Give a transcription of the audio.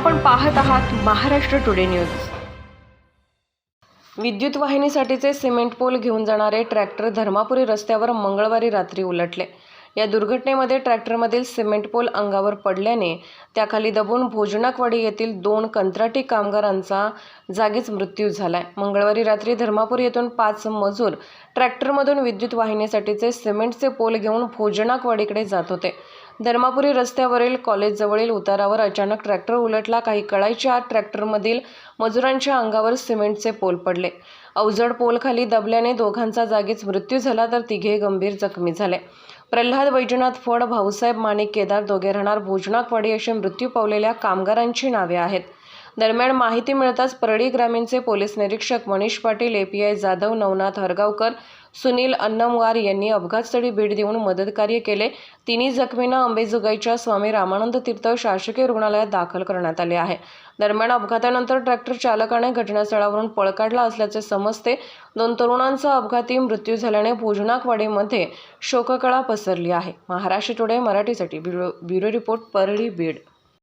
आपण पाहत आहात महाराष्ट्र टुडे न्यूज। विद्युत वाहिनीसाठीचे सिमेंट पोल घेऊन जाणारे ट्रॅक्टर धर्मापुरी रस्त्यावर मंगळवारी रात्री उलटले। या दुर्घटनेमध्ये ट्रॅक्टरमधील सिमेंट पोल अंगावर पडल्याने त्याखाली दबून भोजनाकवाडी येथील 2 कंत्राटी कामगारांचा जागीच मृत्यू झालाय। मंगळवारी रात्री धर्मापुरी येथून 5 मजूर ट्रॅक्टरमधून विद्युत वाहिनीसाठीचे सिमेंटचे पोल घेऊन भोजनाकवाडीकडे जात होते। धर्मापुरी रस्त्यावरील कॉलेजजवळील उतारावर अचानक ट्रॅक्टर उलटला। काही कळायच्या आत ट्रॅक्टरमधील मजुरांच्या अंगावर सिमेंटचे पोल पडले। अवजड पोल खाली दबल्याने दोघांचा जागीच मृत्यू झाला तर तिघे गंभीर जखमी झाले। प्रल्हाद वैजनाथ फड, भाऊसाहेब माणिक केदार दोघे राहणार भोजनाकवाडी असे मृत्यू पावलेल्या कामगारांची नावे आहेत। दरम्यान माहिती मिळताच परळी ग्रामीणचे पोलीस निरीक्षक मनीष पाटील, एपीआय जाधव, नवनाथ हरगावकर, सुनील अन्नमवार यांनी अपघातस्थळी भेट देऊन मदतकार्य केले। तिन्ही जखमींना अंबेजोगाईच्या स्वामी रामानंद तीर्थ शासकीय रुग्णालयात दाखल करण्यात आले आहे। दरम्यान अपघातानंतर ट्रॅक्टर चालकाने घटनास्थळावरून पळ काढला असल्याचे समजते। 2 तरुणांचा अपघाती मृत्यू झाल्याने भोजनाकवाडीमध्ये शोककळा पसरली आहे। महाराष्ट्र टुडे मराठीसाठी ब्युरो रिपोर्ट, परळी, बीड।